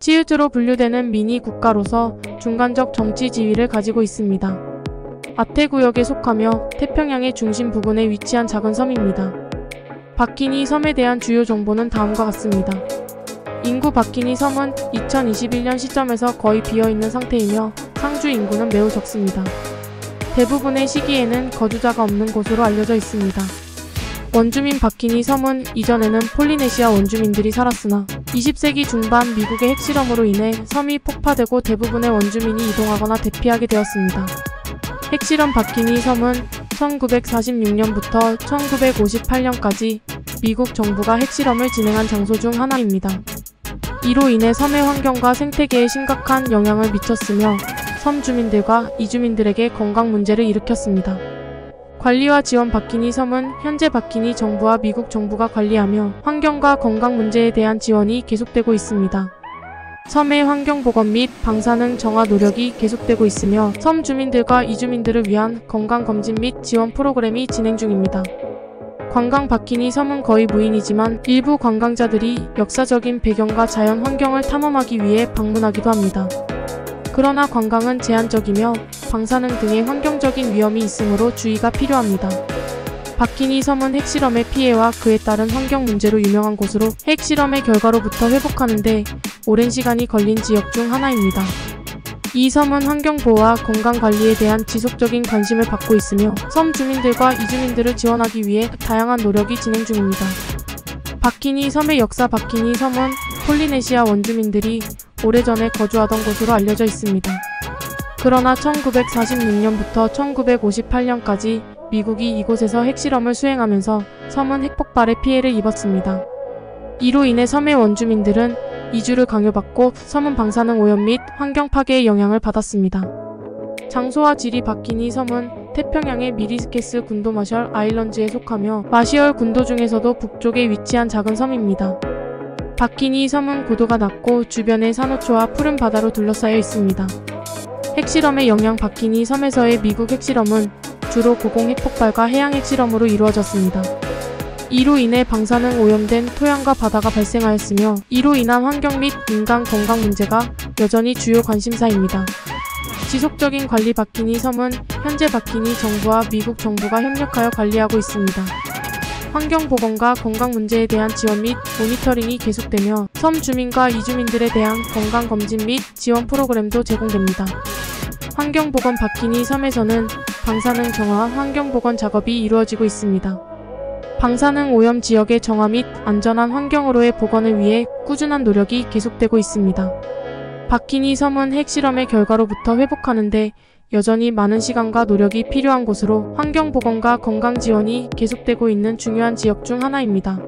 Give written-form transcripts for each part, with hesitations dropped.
치읓으로 분류되는 미니 국가로서 중간적 정치 지위를 가지고 있습니다. 아태 구역에 속하며 태평양의 중심 부근에 위치한 작은 섬입니다. 바키니 섬에 대한 주요 정보는 다음과 같습니다. 인구 바키니 섬은 2021년 시점에서 거의 비어있는 상태이며 상주 인구는 매우 적습니다. 대부분의 시기에는 거주자가 없는 곳으로 알려져 있습니다. 원주민 바키니 섬은 이전에는 폴리네시아 원주민들이 살았으나 20세기 중반 미국의 핵실험으로 인해 섬이 폭파되고 대부분의 원주민이 이동하거나 대피하게 되었습니다. 핵실험 바키니 섬은 1946년부터 1958년까지 미국 정부가 핵실험을 진행한 장소 중 하나입니다. 이로 인해 섬의 환경과 생태계에 심각한 영향을 미쳤으며 섬 주민들과 이주민들에게 건강 문제를 일으켰습니다. 관리와 지원 바키니 섬은 현재 바키니 정부와 미국 정부가 관리하며 환경과 건강 문제에 대한 지원이 계속되고 있습니다. 섬의 환경보건 및 방사능 정화 노력이 계속되고 있으며 섬 주민들과 이주민들을 위한 건강검진 및 지원 프로그램이 진행 중입니다. 관광 바키니 섬은 거의 무인이지만 일부 관광자들이 역사적인 배경과 자연 환경을 탐험하기 위해 방문하기도 합니다. 그러나 관광은 제한적이며 방사능 등의 환경적인 위험이 있으므로 주의가 필요합니다. 바키니 섬은 핵실험의 피해와 그에 따른 환경 문제로 유명한 곳으로 핵실험의 결과로부터 회복하는 데 오랜 시간이 걸린 지역 중 하나입니다. 이 섬은 환경보호와 건강관리에 대한 지속적인 관심을 받고 있으며 섬 주민들과 이주민들을 지원하기 위해 다양한 노력이 진행 중입니다. 바키니 섬의 역사 바키니 섬은 폴리네시아 원주민들이 오래전에 거주하던 곳으로 알려져 있습니다. 그러나 1946년부터 1958년까지 미국이 이곳에서 핵실험을 수행하면서 섬은 핵폭발의 피해를 입었습니다. 이로 인해 섬의 원주민들은 이주를 강요받고 섬은 방사능 오염 및 환경 파괴의 영향을 받았습니다. 장소와 지리 바키니 섬은 태평양의 미리스케스 군도 마셜 아일런즈에 속하며 마시얼 군도 중에서도 북쪽에 위치한 작은 섬입니다. 바키니 섬은 고도가 낮고 주변에 산호초와 푸른 바다로 둘러싸여 있습니다. 핵실험의 영향 바키니 섬에서의 미국 핵실험은 주로 고공 핵폭발과 해양 핵실험으로 이루어졌습니다. 이로 인해 방사능 오염된 토양과 바다가 발생하였으며 이로 인한 환경 및 인간 건강 문제가 여전히 주요 관심사입니다. 지속적인 관리 바키니 섬은 현재 바키니 정부와 미국 정부가 협력하여 관리하고 있습니다. 환경보건과 건강 문제에 대한 지원 및 모니터링이 계속되며 섬 주민과 이주민들에 대한 건강검진 및 지원 프로그램도 제공됩니다. 환경보건 바키니 섬에서는 방사능 정화 환경보건 작업이 이루어지고 있습니다. 방사능 오염 지역의 정화 및 안전한 환경으로의 복원을 위해 꾸준한 노력이 계속되고 있습니다. 바키니 섬은 핵실험의 결과로부터 회복하는 데 여전히 많은 시간과 노력이 필요한 곳으로 환경보건과 건강 지원이 계속되고 있는 중요한 지역 중 하나입니다.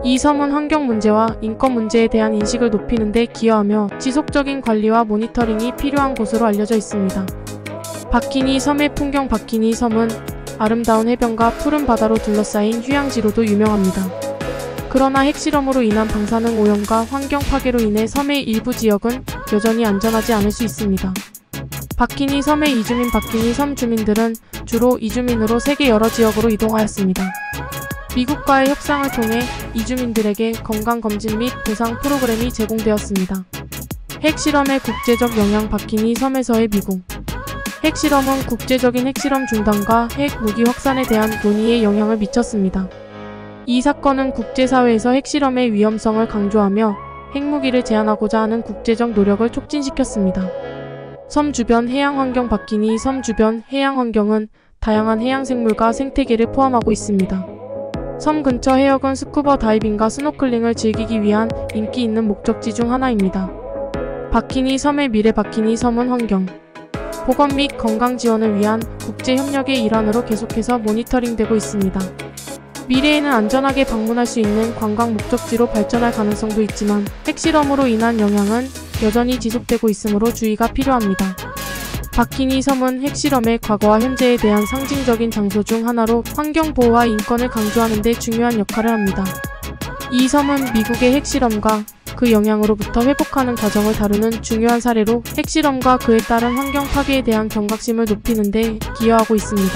이 섬은 환경 문제와 인권 문제에 대한 인식을 높이는 데 기여하며 지속적인 관리와 모니터링이 필요한 곳으로 알려져 있습니다. 바키니 섬의 풍경 바키니 섬은 아름다운 해변과 푸른 바다로 둘러싸인 휴양지로도 유명합니다. 그러나 핵실험으로 인한 방사능 오염과 환경 파괴로 인해 섬의 일부 지역은 여전히 안전하지 않을 수 있습니다. 바키니 섬의 이주민 바키니 섬 주민들은 주로 이주민으로 세계 여러 지역으로 이동하였습니다. 미국과의 협상을 통해 이주민들에게 건강검진 및 보상 프로그램이 제공되었습니다. 핵실험의 국제적 영향 바키니 섬에서의 미국 핵실험은 국제적인 핵실험 중단과 핵 무기 확산에 대한 논의에 영향을 미쳤습니다. 이 사건은 국제사회에서 핵실험의 위험성을 강조하며 핵무기를 제한하고자 하는 국제적 노력을 촉진시켰습니다. 섬 주변 해양환경 바키니 섬 주변 해양환경은 다양한 해양생물과 생태계를 포함하고 있습니다. 섬 근처 해역은 스쿠버 다이빙과 스노클링을 즐기기 위한 인기 있는 목적지 중 하나입니다. 바키니 섬의 미래 바키니 섬은 환경, 보건 및 건강 지원을 위한 국제협력의 일환으로 계속해서 모니터링되고 있습니다. 미래에는 안전하게 방문할 수 있는 관광 목적지로 발전할 가능성도 있지만 핵실험으로 인한 영향은 여전히 지속되고 있으므로 주의가 필요합니다. 바키니 섬은 핵실험의 과거와 현재에 대한 상징적인 장소 중 하나로 환경보호와 인권을 강조하는 데 중요한 역할을 합니다. 이 섬은 미국의 핵실험과 그 영향으로부터 회복하는 과정을 다루는 중요한 사례로 핵실험과 그에 따른 환경 파괴에 대한 경각심을 높이는 데 기여하고 있습니다.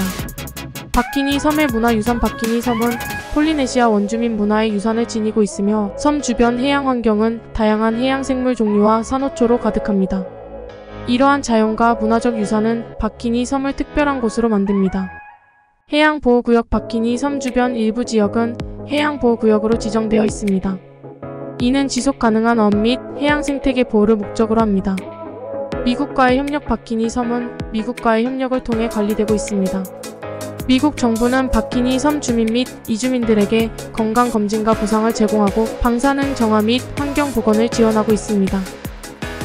바키니 섬의 문화유산 바키니 섬은 폴리네시아 원주민 문화의 유산을 지니고 있으며 섬 주변 해양 환경은 다양한 해양 생물 종류와 산호초로 가득합니다. 이러한 자연과 문화적 유산은 바키니 섬을 특별한 곳으로 만듭니다. 해양보호구역 바키니 섬 주변 일부 지역은 해양보호구역으로 지정되어 있습니다. 이는 지속가능한 어업 및 해양 생태계 보호를 목적으로 합니다. 미국과의 협력 바키니 섬은 미국과의 협력을 통해 관리되고 있습니다. 미국 정부는 바키니 섬 주민 및 이주민들에게 건강검진과 보상을 제공하고 방사능 정화 및 환경보건을 지원하고 있습니다.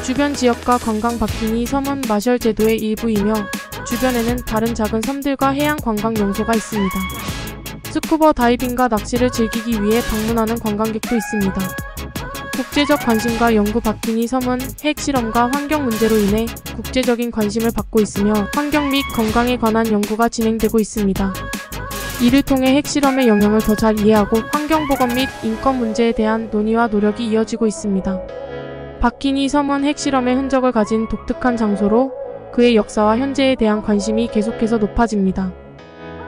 주변 지역과 관광 바키니 섬은 마셜 제도의 일부이며 주변에는 다른 작은 섬들과 해양 관광 명소가 있습니다. 스쿠버 다이빙과 낚시를 즐기기 위해 방문하는 관광객도 있습니다. 국제적 관심과 연구 바키니 섬은 핵실험과 환경 문제로 인해 국제적인 관심을 받고 있으며 환경 및 건강에 관한 연구가 진행되고 있습니다. 이를 통해 핵실험의 영향을 더 잘 이해하고 환경보건 및 인권 문제에 대한 논의와 노력이 이어지고 있습니다. 바키니 섬은 핵실험의 흔적을 가진 독특한 장소로 그의 역사와 현재에 대한 관심이 계속해서 높아집니다.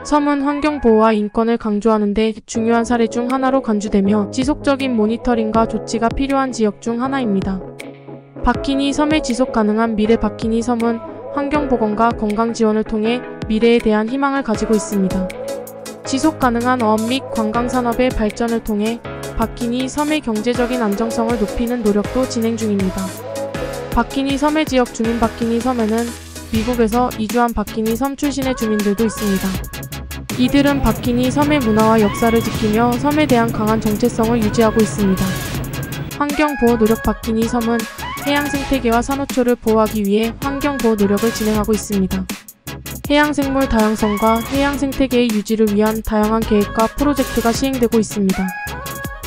섬은 환경보호와 인권을 강조하는 데 중요한 사례 중 하나로 간주되며 지속적인 모니터링과 조치가 필요한 지역 중 하나입니다. 바키니 섬의 지속가능한 미래 바키니 섬은 환경보건과 건강지원을 통해 미래에 대한 희망을 가지고 있습니다. 지속가능한 어업 및 관광산업의 발전을 통해 바키니 섬의 경제적인 안정성을 높이는 노력도 진행 중입니다. 바키니 섬의 지역 주민 바키니 섬에는 미국에서 이주한 바키니 섬 출신의 주민들도 있습니다. 이들은 바키니 섬의 문화와 역사를 지키며 섬에 대한 강한 정체성을 유지하고 있습니다. 환경보호 노력 바키니 섬은 해양 생태계와 산호초를 보호하기 위해 환경보호 노력을 진행하고 있습니다. 해양생물 다양성과 해양 생태계의 유지를 위한 다양한 계획과 프로젝트가 시행되고 있습니다.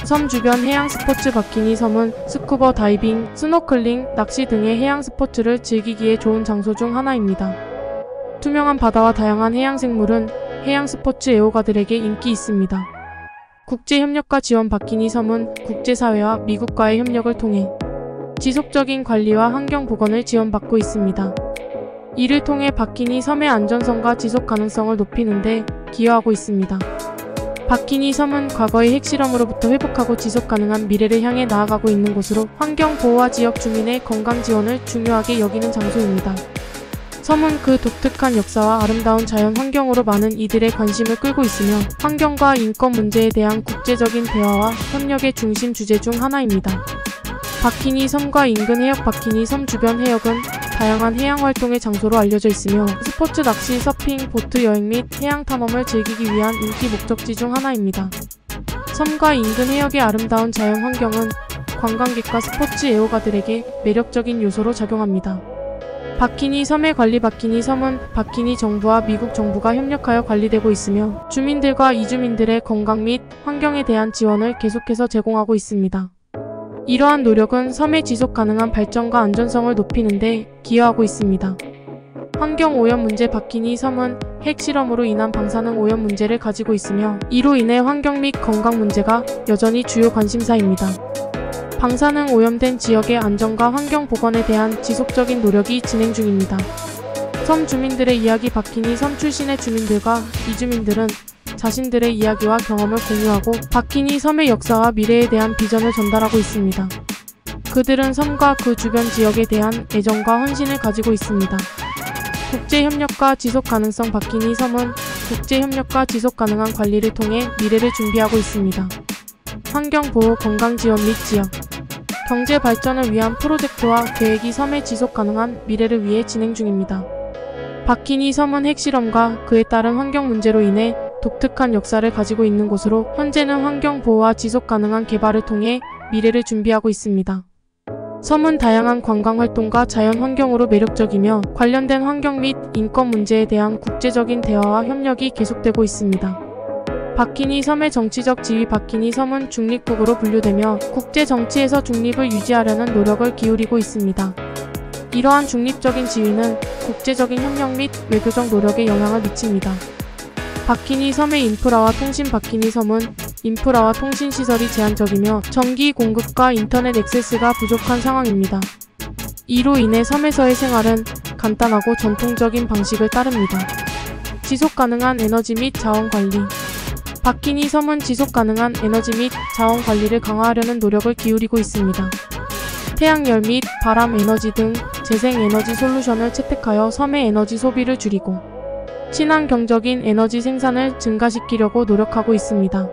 섬 주변 해양 스포츠 바키니 섬은 스쿠버 다이빙, 스노클링, 낚시 등의 해양 스포츠를 즐기기에 좋은 장소 중 하나입니다. 투명한 바다와 다양한 해양 생물은 해양 스포츠 애호가들에게 인기 있습니다. 국제협력과 지원 바키니 섬은 국제사회와 미국과의 협력을 통해 지속적인 관리와 환경보건을 지원받고 있습니다. 이를 통해 바키니 섬의 안전성과 지속 가능성을 높이는 데 기여하고 있습니다. 바키니 섬은 과거의 핵실험으로부터 회복하고 지속 가능한 미래를 향해 나아가고 있는 곳으로 환경보호와 지역 주민의 건강 지원을 중요하게 여기는 장소입니다. 섬은 그 독특한 역사와 아름다운 자연 환경으로 많은 이들의 관심을 끌고 있으며 환경과 인권 문제에 대한 국제적인 대화와 협력의 중심 주제 중 하나입니다. 바키니 섬과 인근 해역 바키니 섬 주변 해역은 다양한 해양 활동의 장소로 알려져 있으며 스포츠 낚시, 서핑, 보트 여행 및 해양 탐험을 즐기기 위한 인기 목적지 중 하나입니다. 섬과 인근 해역의 아름다운 자연 환경은 관광객과 스포츠 애호가들에게 매력적인 요소로 작용합니다. 바키니 섬의 관리 바키니 섬은 바키니 정부와 미국 정부가 협력하여 관리되고 있으며 주민들과 이주민들의 건강 및 환경에 대한 지원을 계속해서 제공하고 있습니다. 이러한 노력은 섬의 지속 가능한 발전과 안전성을 높이는 데 기여하고 있습니다. 환경오염 문제 바키니 섬은 핵실험으로 인한 방사능 오염 문제를 가지고 있으며 이로 인해 환경 및 건강 문제가 여전히 주요 관심사입니다. 방사능 오염된 지역의 안전과 환경 보건에 대한 지속적인 노력이 진행 중입니다. 섬 주민들의 이야기 바키니 섬 출신의 주민들과 이주민들은 자신들의 이야기와 경험을 공유하고 바키니 섬의 역사와 미래에 대한 비전을 전달하고 있습니다. 그들은 섬과 그 주변 지역에 대한 애정과 헌신을 가지고 있습니다. 국제협력과 지속가능성 바키니 섬은 국제협력과 지속가능한 관리를 통해 미래를 준비하고 있습니다. 환경보호, 건강지원 및 지역, 경제 발전을 위한 프로젝트와 계획이 섬의 지속가능한 미래를 위해 진행 중입니다. 바키니 섬은 핵실험과 그에 따른 환경 문제로 인해 독특한 역사를 가지고 있는 곳으로 현재는 환경보호와 지속가능한 개발을 통해 미래를 준비하고 있습니다. 섬은 다양한 관광활동과 자연환경으로 매력적이며 관련된 환경 및 인권 문제에 대한 국제적인 대화와 협력이 계속되고 있습니다. 바키니 섬의 정치적 지위 바키니 섬은 중립국으로 분류되며 국제 정치에서 중립을 유지하려는 노력을 기울이고 있습니다. 이러한 중립적인 지위는 국제적인 협력 및 외교적 노력에 영향을 미칩니다. 바키니 섬의 인프라와 통신 바키니 섬은 인프라와 통신 시설이 제한적이며 전기 공급과 인터넷 액세스가 부족한 상황입니다. 이로 인해 섬에서의 생활은 간단하고 전통적인 방식을 따릅니다. 지속가능한 에너지 및 자원 관리, 바키니 섬은 지속가능한 에너지 및 자원 관리를 강화하려는 노력을 기울이고 있습니다. 태양열 및 바람 에너지 등 재생에너지 솔루션을 채택하여 섬의 에너지 소비를 줄이고 친환경적인 에너지 생산을 증가시키려고 노력하고 있습니다.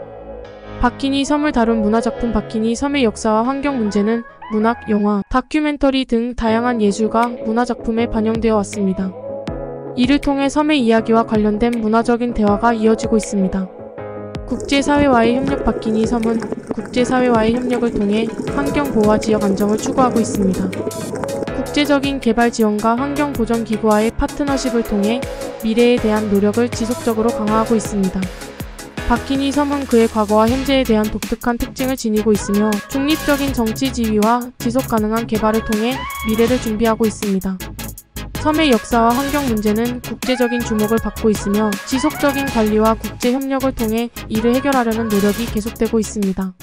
바키니 섬을 다룬 문화작품 바키니 섬의 역사와 환경 문제는 문학, 영화, 다큐멘터리 등 다양한 예술과 문화작품에 반영되어 왔습니다. 이를 통해 섬의 이야기와 관련된 문화적인 대화가 이어지고 있습니다. 국제사회와의 협력 바키니 섬은 국제사회와의 협력을 통해 환경보호와 지역 안정을 추구하고 있습니다. 국제적인 개발 지원과 환경보전기구와의 파트너십을 통해 미래에 대한 노력을 지속적으로 강화하고 있습니다. 바키니 섬은 그의 과거와 현재에 대한 독특한 특징을 지니고 있으며 중립적인 정치 지위와 지속가능한 개발을 통해 미래를 준비하고 있습니다. 섬의 역사와 환경 문제는 국제적인 주목을 받고 있으며 지속적인 관리와 국제 협력을 통해 이를 해결하려는 노력이 계속되고 있습니다.